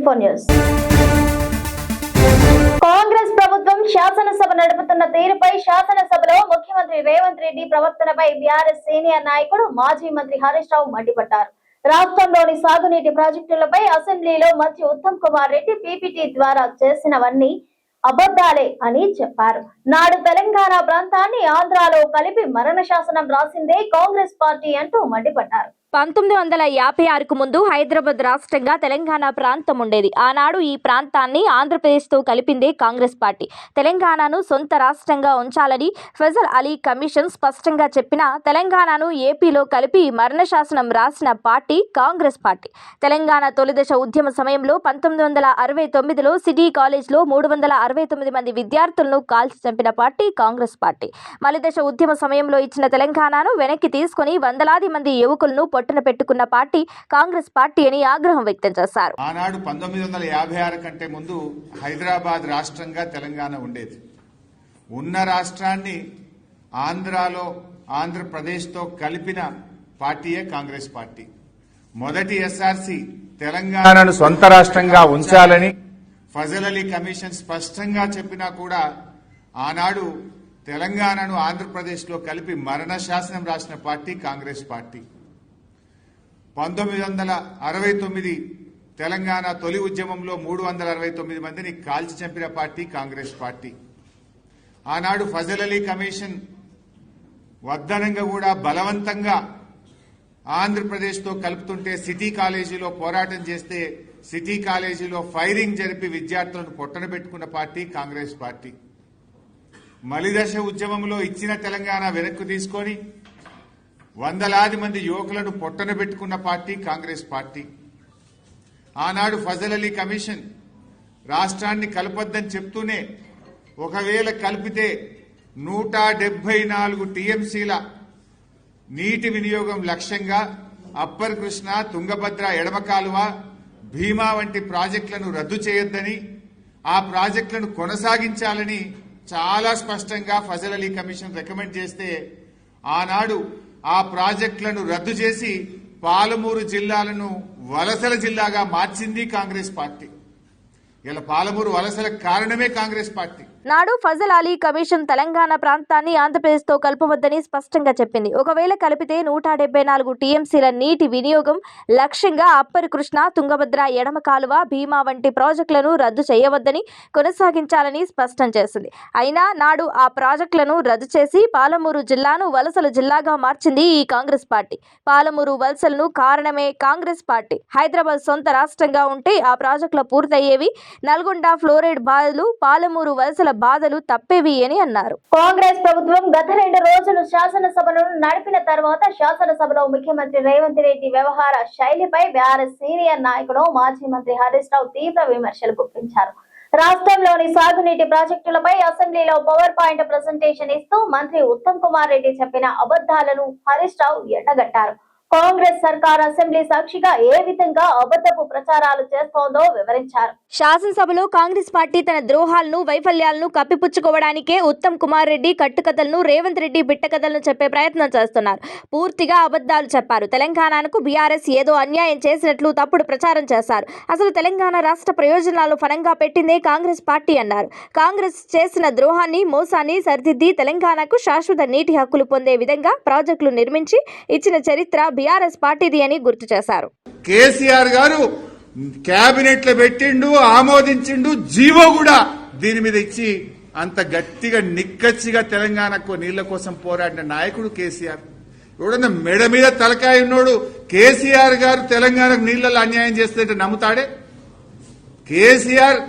M4 news. Congress ప్రభుత్వం శాసనసభ నడుపుతున్న తీరుపై శాసనసభలో ముఖ్యమంత్రి రేవంత్ రెడ్డి ప్రవర్తనపై బీఆర్ఎస్ సీనియర్ నాయకుడు మాజీ మంత్రి హరీష్ రావు మండిపడ్డారు. రాష్ట్రంలోని సాగునీటి ప్రాజెక్టులపై అసెంబ్లీలో మంత్రి ఉత్తమ్ కుమార్ రెడ్డి పీపీటీ ద్వారా చేసినవన్నీ అబద్ధాలే అని చెప్పారు. నాడు తెలంగాణ ప్రాంతాన్ని ఆంధ్రాలో కలిపి మరణ శాసనం రాసిందే కాంగ్రెస్ పార్టీ అంటూ మండిపడ్డారు. 1956కు ముందు హైదరాబాద్ రాష్ట్రంగా తెలంగాణ ప్రాంతం ఉండేది. ఆనాడు ఈ ప్రాంతాన్ని ఆంధ్రప్రదేశ్తో కలిపిందే కాంగ్రెస్ పార్టీ. తెలంగాణను సొంత రాష్ట్రంగా ఉంచాలని ఫజల్ అలీ కమిషన్ స్పష్టంగా చెప్పినా తెలంగాణను ఏపీలో కలిపి మరణ శాసనం రాసిన పార్టీ కాంగ్రెస్ పార్టీ. తెలంగాణ తొలిదశ ఉద్యమ సమయంలో 1969లో సిటీ కాలేజ్లో 369 మంది విద్యార్థులను కాల్చి చంపిన పార్టీ కాంగ్రెస్ పార్టీ. మలిదశ ఉద్యమ సమయంలో ఇచ్చిన తెలంగాణను వెనక్కి తీసుకుని వందలాది మంది యువకులను పొట్టన పెట్టుకున్న పార్టీ కాంగ్రెస్ పార్టీ అని ఆగ్రహం వ్యక్తం చేశారు. ఆనాడు 1956 కంటే ముందు హైదరాబాద్ రాష్ట్రంగా తెలంగాణ ఉండేది. ఉన్న రాష్ట్రాన్ని ఆంధ్రప్రదేశ్తో కలిపిన పార్టీయే కాంగ్రెస్ పార్టీ. మొదటి ఎస్ఆర్సీ తెలంగాణను సొంత రాష్ట్రంగా ఉంచాలని ఫజల్ అలీ కమిషన్ స్పష్టంగా చెప్పినా కూడా ఆనాడు తెలంగాణను ఆంధ్రప్రదేశ్లో కలిపి మరణ శాసనం రాసిన పార్టీ కాంగ్రెస్ పార్టీ. 1969 తెలంగాణ తొలి ఉద్యమంలో 369 మందిని కాల్చి చంపిన పార్టీ కాంగ్రెస్ పార్టీ. ఆనాడు ఫజల్ అలీ కమిషన్ వద్దనంగా కూడా బలవంతంగా ఆంధ్రప్రదేశ్తో కలుపుతుంటే సిటీ కాలేజీలో పోరాటం చేస్తే సిటీ కాలేజీలో ఫైరింగ్ జరిపి విద్యార్థులను పొట్టన పెట్టుకున్న పార్టీ కాంగ్రెస్ పార్టీ. మలిదశ ఉద్యమంలో ఇచ్చిన తెలంగాణ వెనక్కు తీసుకొని వందలాది మంది యువకులను పొట్టన పెట్టుకున్న పార్టీ కాంగ్రెస్ పార్టీ. ఆనాడు ఫజల్ అలీ కమిషన్ రాష్ట్రాన్ని కలపొద్దని చెప్తూనే ఒకవేళ కలిపితే 174 టీఎంసీల నీటి వినియోగం లక్ష్యంగా అప్పర్ కృష్ణ, తుంగభద్ర ఎడమ కాలువ, భీమా వంటి ప్రాజెక్టులను రద్దు చేయొద్దని, ఆ ప్రాజెక్టులను కొనసాగించాలని చాలా స్పష్టంగా ఫజల్ అలీ కమిషన్ రికమెండ్ చేస్తే ఆనాడు ఆ ప్రాజెక్టులను రద్దు చేసి పాలమూరు జిల్లాలను వలసల జిల్లాగా మార్చింది కాంగ్రెస్ పార్టీ. ఇలా పాలమూరు వలసలకు కారణమే కాంగ్రెస్ పార్టీ. నాడు ఫజల్ అలీ కమిషన్ తెలంగాణ ప్రాంతాన్ని ఆంధ్రప్రదేశ్తో కలపవద్దని స్పష్టంగా చెప్పింది. ఒకవేళ కలిపితే 174 టీఎంసీల నీటి వినియోగం లక్ష్యంగా అప్పర్ కృష్ణ, తుంగభద్ర ఎడమ కాలువ, భీమా వంటి ప్రాజెక్టులను రద్దు చేయవద్దని కొనసాగించాలని స్పష్టం చేసింది. అయినా నాడు ఆ ప్రాజెక్టులను రద్దు చేసి పాలమూరు జిల్లాను వలసల జిల్లాగా మార్చింది ఈ కాంగ్రెస్ పార్టీ. పాలమూరు వలసలను కారణమే కాంగ్రెస్ పార్టీ. హైదరాబాద్ సొంత రాష్ట్రంగా ఉంటే ఆ ప్రాజెక్టులు పూర్తయ్యేవి. నల్గొండ ఫ్లోరైడ్ బాధలు, పాలమూరు వలసల బాధలు తప్పేవి అని అన్నారు. కాంగ్రెస్ ప్రభుత్వం గత 2 రోజులు శాసనసభను నడిపిన తర్వాత శాసనసభలో ముఖ్యమంత్రి రేవంత్ రెడ్డి వ్యవహార శైలిపై బీఆర్ఎస్ సీనియర్ నాయకుడు మాజీ మంత్రి హరీష్ రావు తీవ్ర విమర్శలు గుప్పించారు. రాష్ట్రంలోని సాగునీటి ప్రాజెక్టులపై అసెంబ్లీలో పవర్ పాయింట్ ప్రెజెంటేషన్ ఇస్తూ మంత్రి ఉత్తమ్ కుమార్ రెడ్డి చెప్పిన అబద్ధాలను హరీష్ రావు ఎండగట్టారు. కాంగ్రెస్ సర్కార్ అసెంబ్లీ సాక్షిగా ఏ విధంగా అబద్ధపు ప్రచారాలు చేస్తోందో వివరించారు. శాసనసభలో కాంగ్రెస్ పార్టీ తన ద్రోహాలను, వైఫల్యాలను కప్పిపుచ్చుకోవడానికే ఉత్తమ్ కుమార్ రెడ్డి కట్టుకథలను, రేవంత్ రెడ్డి బిట్టకథలను చెప్పే ప్రయత్నం చేస్తున్నారు. పూర్తిగా అబద్ధాలు చెప్పారు. తెలంగాణకు బీఆర్ఎస్ ఏదో అన్యాయం చేసినట్లు తప్పుడు ప్రచారం చేశారు. అసలు తెలంగాణ రాష్ట్ర ప్రయోజనాలు ఫలంగా పెట్టిందే కాంగ్రెస్ పార్టీ అన్నారు. కాంగ్రెస్ చేసిన ద్రోహాన్ని, మోసాన్ని సరిదిద్ది తెలంగాణకు శాశ్వత నీటి హక్కులు పొందే విధంగా ప్రాజెక్టులు నిర్మించి ఇచ్చిన చరిత్ర బీఆర్ఎస్ పార్టీది అని గుర్తు చేశారు. కేసీఆర్ గారు కేబినెట్ లో పెట్టిండు, ఆమోదించిండు, జీవో కూడా దీని మీద ఇచ్చి అంత గట్టిగా నిక్కచ్చిగా తెలంగాణకు నీళ్ల కోసం పోరాడిన నాయకుడు కేసీఆర్. ఎవడన్నా మెడ మీద తలకాయ ఉన్నోడు కేసీఆర్ గారు తెలంగాణకు నీళ్లలో అన్యాయం చేస్తుంటే నమ్ముతాడే? కేసీఆర్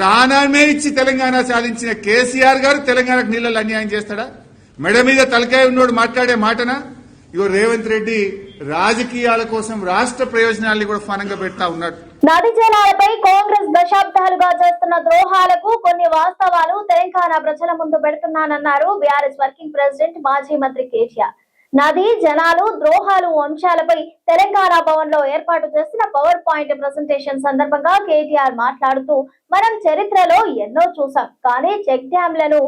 ప్రాణమే ఇచ్చి తెలంగాణ సాధించిన కేసీఆర్ గారు తెలంగాణకు నీళ్లలో అన్యాయం చేస్తాడా? మెడ మీద తలకాయ ఉన్నోడు మాట్లాడే మాటనా? ఇగో రేవంత్ రెడ్డి రాజకీయాల కోసం రాష్ట్ర ప్రయోజనాల్ని కూడా ఫనంగా పెడతా ఉన్నాడు. నది జలాలపై కాంగ్రెస్ దశాబ్దాలుగా చేస్తున్న ద్రోహాలకు కొన్ని వాస్తవాలు తెలంగాణ ప్రజల ముందు పెడుతున్నానన్నారు బీఆర్ఎస్ వర్కింగ్ ప్రెసిడెంట్ మాజీ మంత్రి కేటీఆర్. నది జలాలు ద్రోహాలు అంశాలపై తెలంగాణ భవన్ లో ఏర్పాటు చేసిన పవర్ పాయింట్ ప్రెజెంటేషన్ సందర్భంగా కేటీఆర్ మాట్లాడుతూ, మనం చరిత్రలో ఎన్నో చూసాం, కానీ చెక్ డ్యాంలను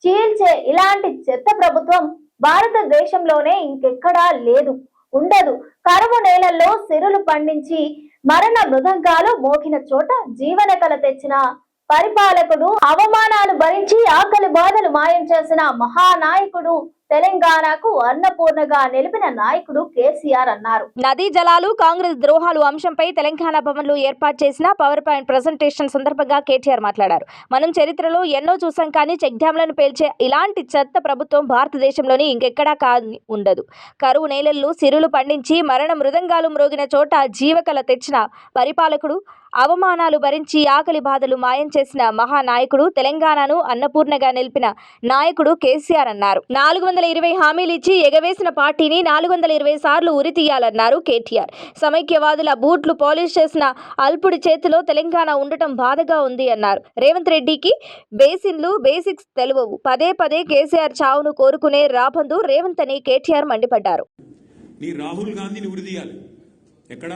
చీల్చే ఇలాంటి చెత్త ప్రభుత్వం భారతదేశంలోనే ఇంకెక్కడా లేదు. ఉండదు. కరువు నేలల్లో సిరులు పండించి మరణ మృదంగాలు మోగిన చోట జీవన కళ తెచ్చిన పరిపాలకుడు, అవమానాలు భరించి ఆకలి బాధలు మాయం చేసిన మహానాయకుడు, తెలంగాణకు అన్నపూర్ణగా నిలిపిన నాయకుడు కేసీఆర్ అన్నారు. నదీ జలాలు, కాంగ్రెస్ ద్రోహాలు అంశంపై తెలంగాణ భవన్లో ఏర్పాటు చేసిన పవర్ పాయింట్ ప్రెజెంటేషన్ సందర్భంగా కేటీఆర్ మాట్లాడారు. మనం చరిత్రలో ఎన్నో చూసాం, కానీ చెక్ డ్యాంలను పేల్చే ఇలాంటి చెత్త ప్రభుత్వం భారతదేశంలోని ఇంకెక్కడా ఉండదు. కరువు నేలల్లో సిరులు పండించి మరణ మృదంగాలు మ్రోగిన చోట జీవకళ తెచ్చిన పరిపాలకుడు, అవమానాలు భరించి ఆకలి బాధలు మాయం చేసిన మహానాయకుడు, తెలంగాణను అన్నపూర్ణగా నిలిపిన నాయకుడు కేసీఆర్ అన్నారు. 420 హామీలు ఇచ్చి ఎగవేసిన పార్టీని 420 సార్లు ఉరి తీయాలన్నారు కేటీఆర్. సమైక్యవాదుల బూట్లు పాలిష్ చేసిన అల్పుడి చేతిలో తెలంగాణ ఉండటం బాధగా ఉంది అన్నారు. రేవంత్ రెడ్డికి బేసిక్స్ తెలియవు, పదే పదే కేసీఆర్ చావును కోరుకునే రాబందు రేవంత్ అని కేటీఆర్ మండిపడ్డారు. రాహుల్ గాంధీని ఉరి తీయాలి. ఎక్కడ?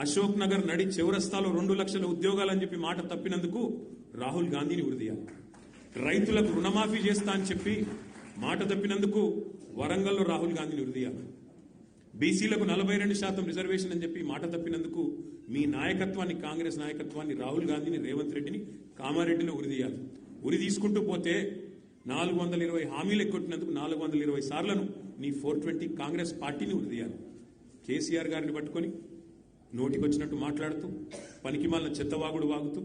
అశోక్ నగర్ నడి చివరస్తాలో 2 లక్షల ఉద్యోగాలు అని చెప్పి మాట తప్పినందుకు రాహుల్ గాంధీని ఉరిదీయాలి. రైతులకు రుణమాఫీ చేస్తా అని చెప్పి మాట తప్పినందుకు వరంగల్లో రాహుల్ గాంధీని ఉరిదీయాలి. బీసీలకు 42% రిజర్వేషన్ అని చెప్పి మాట తప్పినందుకు మీ నాయకత్వాన్ని, కాంగ్రెస్ నాయకత్వాన్ని, రాహుల్ గాంధీని, రేవంత్ రెడ్డిని, కామారెడ్డిని ఉరిదీయాలి. ఉరి తీసుకుంటూ పోతే 420 హామీలు ఎక్కొట్టినందుకు 420 సార్లను నీ 420 కాంగ్రెస్ పార్టీని ఉరిదీయాలి. కేసీఆర్ గారిని పట్టుకొని నోటికొచ్చినట్టు మాట్లాడుతూ పనికిమాలిన చెత్తవాగుడు వాగుతూ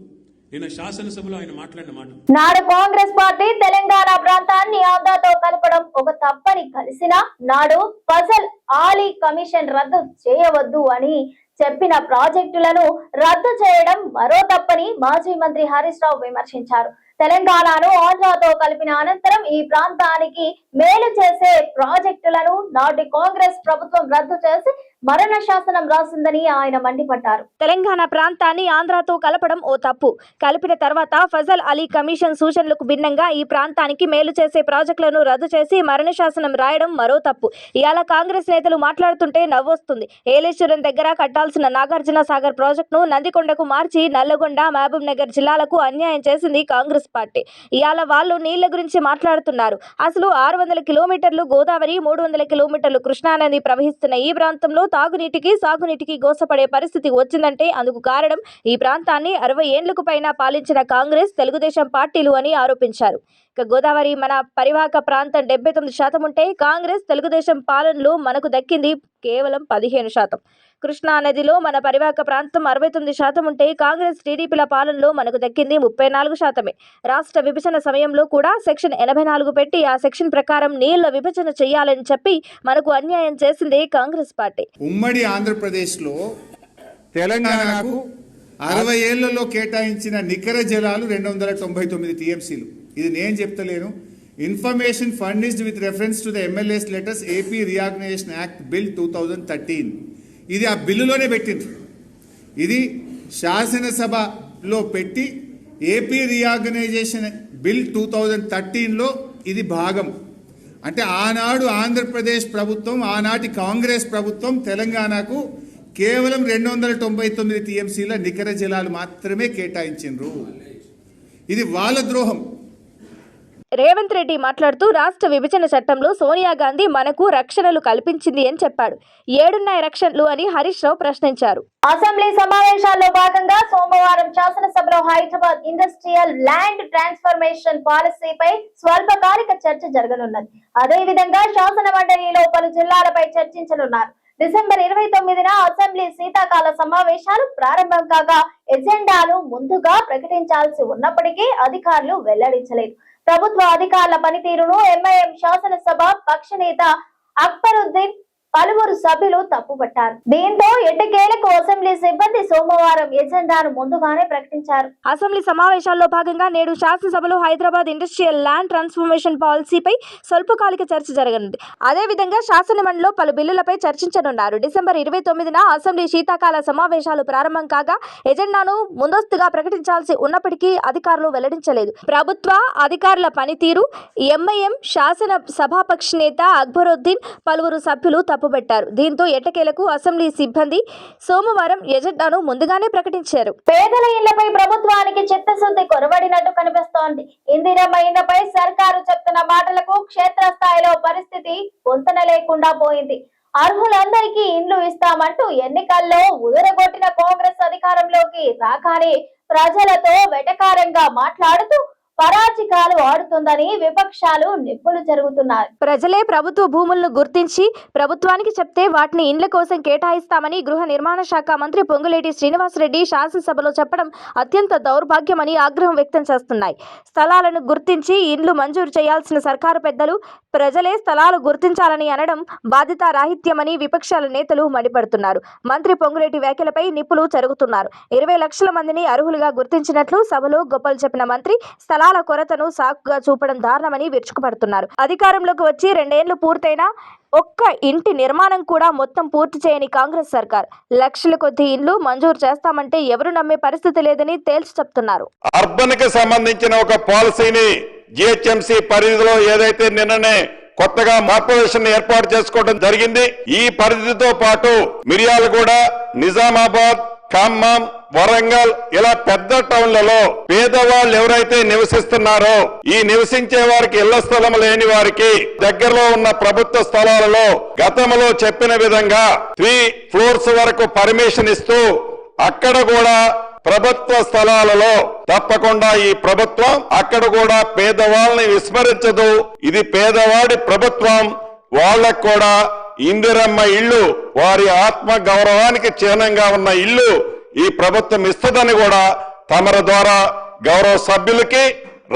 నిన్న శాసనసభలో ఆయన మాట్లాడిన మాట, నాడు కాంగ్రెస్ పార్టీ తెలంగాణ ప్రాంతాన్ని ఆంధ్రతో కలపడం ఒక తప్పని కలిసినా నాడు ఫజల్ ఆలీ కమిషన్ రద్దు చేయవద్దు అని చెప్పిన ప్రాజెక్టులను రద్దు చేయడం మరో తప్పని మాజీ మంత్రి హరీష్ రావు విమర్శించారు. తెలంగాణను ఆంధ్రతో కలిపిన అనంతరం ఈ ప్రాంతానికి మేలు చేసే ప్రాజెక్టులను నాటి కాంగ్రెస్ ప్రభుత్వం రద్దు చేసి మరణ శాసనం రాసిందని ఆయన మండిపడ్డారు. తెలంగాణ ప్రాంతాన్ని ఆంధ్రతో కలపడం ఓ తప్పు. కలిపిన తర్వాత ఫజల్ అలీ కమిషన్ సూచనలకు భిన్నంగా ఈ ప్రాంతానికి మేలు చేసే ప్రాజెక్టులను రద్దు చేసి మరణ శాసనం రాయడం మరో తప్పు. ఇవాళ కాంగ్రెస్ నేతలు మాట్లాడుతుంటే నవ్వొస్తుంది. ఏలేశ్వరం దగ్గర కట్టాల్సిన నాగార్జున సాగర్ ప్రాజెక్టును నందికొండకు మార్చి నల్లగొండ, మహబూబ్ నగర్ జిల్లాలకు అన్యాయం చేసింది కాంగ్రెస్ పార్టీ. ఇవాళ వాళ్ళు నీళ్ల గురించి మాట్లాడుతున్నారు. అసలు 600 కిలోమీటర్లు గోదావరి, 300 కిలోమీటర్లు కృష్ణానది ప్రవహిస్తున్న ఈ ప్రాంతంలో తాగునీటికి, సాగునీటికి గోసపడే పరిస్థితి వచ్చిందంటే అందుకు కారణం ఈ ప్రాంతాన్ని 60 ఏండ్లకు పైన పాలించిన కాంగ్రెస్, తెలుగుదేశం పార్టీలు అని ఆరోపించారు. ఇక గోదావరి మన పరివాహక ప్రాంతం 79% ఉంటే కాంగ్రెస్, తెలుగుదేశం పాలనలో మనకు దక్కింది కేవలం 15%. కృష్ణా నదిలో మన పరివాహక ప్రాంతం 69% ఉంటే కాంగ్రెస్, టీడీపీల పాలనలో మనకు దక్కింది 34%. రాష్ట్ర విభజన సమయంలో కూడా సెక్షన్ 84 పెట్టి ఆ సెక్షన్ ప్రకారం నీళ్ల విభజన చేయాలని చెప్పి మనకు అన్యాయం చేసిందే కాంగ్రెస్ పార్టీ. ఉమ్మడి ఆంధ్రప్రదేశ్లో తెలంగాణకు 60 ఏళ్లలో కేటాయించిన నికర జలాలు 299 టీఎంసీలు. ఇది నేను చెప్తలేను. Information furnished with reference to the MLAs letters AP reorganisation act bill 2013. ఇది ఆ బిల్లులోనే పెట్టింది. ఇది శాసనసభలో పెట్టి ఏపీ రీఆర్గనైజేషన్ బిల్ 2013లో ఇది భాగం. అంటే ఆనాడు ఆంధ్రప్రదేశ్ ప్రభుత్వం, ఆనాటి కాంగ్రెస్ ప్రభుత్వం తెలంగాణకు కేవలం 299 టీఎంసీల నికర జలాలు మాత్రమే కేటాయించిండ్రు. ఇది వాళ్ళ ద్రోహం. రేవంత్ రెడ్డి మాట్లాడుతూ రాష్ట్ర విభజన చట్టంలో సోనియా గాంధీ మనకు రక్షణలు కల్పించింది అని చెప్పాడు. ఏడున్నాయి రక్షణలు అని హరీష్ రావు ప్రశ్నించారు. అసెంబ్లీ సమావేశాల్లో భాగంగా సోమవారం శాసనసభలో హైదరాబాద్ ఇండస్ట్రియల్ ల్యాండ్ ట్రాన్స్ఫర్మేషన్ పాలసీపై స్వల్పకాలిక చర్చ జరగనున్నది. అదేవిధంగా శాసన మండలిలో పలు జిల్లాలపై చర్చించనున్నారు. డిసెంబర్ 29న అసెంబ్లీ శీతాకాల సమావేశాలు ప్రారంభం కాగా ఎజెండాను ముందుగా ప్రకటించాల్సి ఉన్నప్పటికీ అధికారులు వెల్లడించలేదు. ప్రభుత్వ అధికారుల పనితీరును ఎంఐఎం శాసనసభ పక్ష నేత అక్బరుద్దీన్ పలువురు సభ్యులు తప్పుపట్టారు. దీంతో ఎట్టకేలకు అసెంబ్లీ సిబ్బంది సోమవారం ఎజెండాను ముందుగానే ప్రకటించారు. అసెంబ్లీ సమావేశాల్లో భాగంగా నేడు శాసనసభలో హైదరాబాద్ ఇండస్ట్రియల్ ల్యాండ్ ట్రాన్స్ఫర్మేషన్ పాలసీపై స్వల్పకాలిక చర్చ జరగనుంది. అదేవిధంగా శాసనమండలిలో పలు బిల్లులపై చర్చించనున్నారు. డిసెంబర్ 29న అసెంబ్లీ శీతాకాల సమావేశాలు ప్రారంభం కాగా ఎజెండాను ముందస్తుగా ప్రకటించాల్సి ఉన్నప్పటికీ అధికారులు వెల్లడించలేదు. ప్రభుత్వ అధికారుల పనితీరు ఎంఐఎం శాసన సభాపక్ష నేత అక్బరుద్దీన్ పలువురు సభ్యులు తప్పుబట్టారు. దీంతో ఎట్టకేలకు అసెంబ్లీ సిబ్బంది సోమవారం ఎజెండాను ముందుగానే ప్రకటించారు. పేదల ఇళ్లపై ప్రభుత్వానికి చిత్తశుద్ధి కొరవడినట్టు కనిపిస్తోంది. ఇందిరమ్మ ఇళ్లపై సర్కారు చెప్తున్న మాటలకు క్షేత్రస్థాయిలో పరిస్థితి పొంతన లేకుండా పోయింది. అర్హులందరికీ ఇండ్లు ఇస్తామంటూ ఎన్నికల్లో ఉదరగొట్టిన కాంగ్రెస్ అధికారంలోకి రాగానే ప్రజలతో వెటకారంగా మాట్లాడుతూ పరాచికాలు ఆడుతుందని విపక్షాలు నిప్పులు జరుగుతున్నాయి. ప్రజలే ప్రభుత్వ భూములను గుర్తించి ప్రభుత్వానికి చెప్తే వాటిని ఇండ్ల కోసం కేటాయిస్తామని గృహ నిర్మాణ శాఖ మంత్రి పొంగులేటి శ్రీనివాసరెడ్డి శాసనసభలో చెప్పడం అత్యంత దౌర్భాగ్యమని ఆగ్రహం వ్యక్తం చేస్తున్నాయి. స్థలాలను గుర్తించి ఇండ్లు మంజూరు చేయాల్సిన సర్కారు పెద్దలు ప్రజలే స్థలాలు గుర్తించాలని అనడం బాధ్యతారాహిత్యమని విపక్షాల నేతలు మండిపడుతున్నారు. మంత్రి పొంగులేటి వ్యాఖ్యలపై నిప్పులు చెరుగుతున్నారు. 20 లక్షల మందిని అర్హులుగా గుర్తించినట్లు సభలో గొప్పలు చెప్పిన మంత్రి స్థలాల కొరతను సాకుగా చూపడం దారుణమని విరుచుకుపడుతున్నారు. అధికారంలోకి వచ్చి 2 ఏళ్లు పూర్తయినా ఒక్క ఇంటి నిర్మాణం కూడా మొత్తం పూర్తి చేయని కాంగ్రెస్ సర్కార్ లక్షల కొద్ది ఇండ్లు మంజూరు చేస్తామంటే ఎవరు నమ్మే పరిస్థితి లేదని తేల్చి చెప్తున్నారు. అర్బన్ కి సంబంధించిన ఒక పాలసీని జిహెచ్ఎంసీ పరిధిలో ఏదైతే నిన్ననే కొత్తగా కార్పొరేషన్ ఏర్పాటు చేసుకోవడం జరిగింది. ఈ పరిధితో పాటు మిర్యాలగూడ, నిజామాబాద్, ఖమ్మం, వరంగల్ ఇలా పెద్ద టౌన్లలో పేదవాళ్ళు ఎవరైతే నివసిస్తున్నారో ఈ నివసించే వారికి ఇళ్ల స్థలం లేని వారికి దగ్గరలో ఉన్న ప్రభుత్వ స్థలాలలో గతంలో చెప్పిన విధంగా 3 ఫ్లోర్స్ వరకు పర్మిషన్ ఇస్తూ అక్కడ కూడా ప్రభుత్వ స్థలాలలో తప్పకుండా ఈ ప్రభుత్వం అక్కడ కూడా పేదవాళ్ళని విస్మరించదు. ఇది పేదవాడి ప్రభుత్వం. వాళ్ళకు కూడా ఇందిరమ్మ ఇళ్లు, వారి ఆత్మ గౌరవానికి చిహ్నంగా ఉన్న ఇల్లు ఈ ప్రభుత్వం ఇస్తుందని కూడా తమరి ద్వారా గౌరవ సభ్యులకి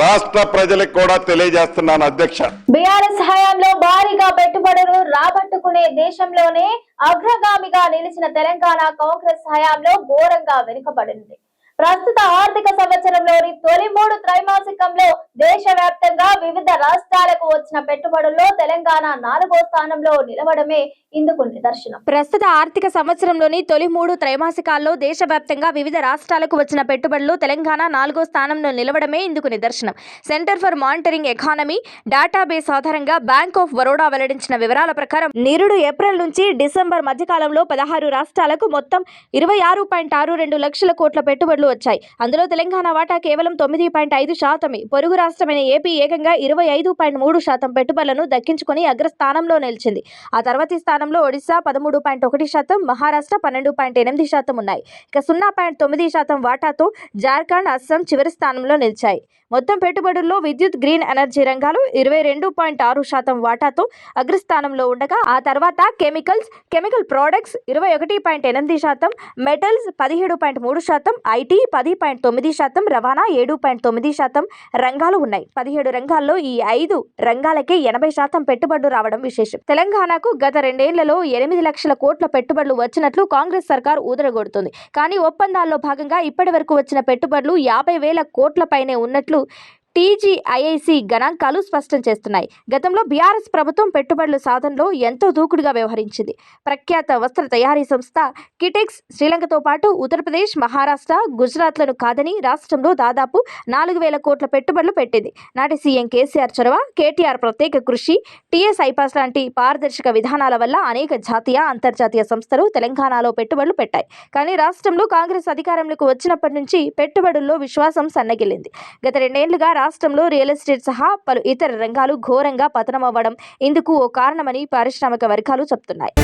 రాష్ట్ర ప్రజలకు కూడా తెలియజేస్తున్నాను. అధ్యక్ష, బీఆర్ఎస్ హయాంలో భారీగా పెట్టుబడులు రాబట్టుకునే దేశంలోనే అగ్రగామిగా నిలిచిన తెలంగాణ కాంగ్రెస్ హయాంలో ఘోరంగా వెనుకబడింది. ప్రస్తుత ఆర్థిక సంవత్సరంలోని తొలి 3 త్రైమాసికంలో దేశవ్యాప్తంగా వివిధ రాష్ట్రాలకు వచ్చిన పెట్టుబడుల్లో తెలంగాణ 4వ స్థానంలో నిలవడమే ఇందుకు నిదర్శనం. ప్రస్తుత ఆర్థిక సంవత్సరంలోని తొలి 3 త్రైమాసికాల్లో దేశవ్యాప్తంగా వివిధ రాష్ట్రాలకు వచ్చిన పెట్టుబడులు తెలంగాణ 4వ స్థానంలో నిలవడమే ఇందుకు నిదర్శనం. Centre for monitoring economy database ఆధారంగా బ్యాంక్ ఆఫ్ బరోడా వెల్లడించిన వివరాల ప్రకారం నిరుడు ఏప్రిల్ నుంచి డిసెంబర్ మధ్యకాలంలో 16 రాష్ట్రాలకు మొత్తం 26.62 లక్షల కోట్ల పెట్టుబడులు వచ్చాయి. అందులో తెలంగాణ వాటా కేవలం 9.5%. పొరుగు రాష్ట్రమైన ఏపీ ఏకంగా 25.3% పెట్టుబడులను దక్కించుకొని అగ్రస్థానంలో నిలిచింది. ఆ తర్వాతి స్థానంలో ఒడిశా 13.1%, మహారాష్ట్ర 12.8% ఉన్నాయి. ఇక 0.9% వాటాతో జార్ఖండ్, అస్సాం చివరి స్థానంలో నిలిచాయి. మొత్తం పెట్టుబడుల్లో విద్యుత్, గ్రీన్ ఎనర్జీ రంగాలు 22.6% వాటాతో అగ్రస్థానంలో ఉండగా ఆ తర్వాత కెమికల్ ప్రోడక్ట్స్ 21.8%, మెటల్స్ 17.3%, ఐటీ 10.9%, రవాణా 7.9% రంగాలు ఉన్నాయి. 17 రంగాల్లో ఈ 5 రంగాలకే 80% పెట్టుబడులు రావడం విశేషం. తెలంగాణకు గత 2 ఏళ్లలో 8 లక్షల కోట్ల పెట్టుబడులు వచ్చినట్లు కాంగ్రెస్ సర్కార్ ఊదరగొడుతుంది. కానీ ఒప్పందాల్లో భాగంగా ఇప్పటి వరకు వచ్చిన పెట్టుబడులు 50,000 కోట్ల పైనే ఉన్నట్లు టీజీఐఐసి గణాంకాలు స్పష్టం చేస్తున్నాయి. గతంలో బీఆర్ఎస్ ప్రభుత్వం పెట్టుబడుల సాధనలో ఎంతో దూకుడుగా వ్యవహరించింది. ప్రఖ్యాత వస్త్ర తయారీ సంస్థ కిటెక్స్ శ్రీలంకతో పాటు ఉత్తరప్రదేశ్, మహారాష్ట్ర, గుజరాత్లను కాదని రాష్ట్రంలో దాదాపు 4,000 కోట్ల పెట్టుబడులు పెట్టింది. నాటి సీఎం కేసీఆర్ చొరవ, కేటీఆర్ ప్రత్యేక కృషి, టీఎస్ ఐపాస్ లాంటి పారదర్శక విధానాల వల్ల అనేక జాతీయ, అంతర్జాతీయ సంస్థలు తెలంగాణలో పెట్టుబడులు పెట్టాయి. కానీ రాష్ట్రంలో కాంగ్రెస్ అధికారంలోకి వచ్చినప్పటి నుంచి పెట్టుబడుల్లో విశ్వాసం సన్నగిల్లింది. గత 2 ఏళ్లుగా రాష్ట్రంలో రియల్ ఎస్టేట్ సహా పలు ఇతర రంగాలు ఘోరంగా పతనమవ్వడం ఇందుకు ఓ కారణమని పారిశ్రామిక వర్గాలు చెప్తున్నాయి.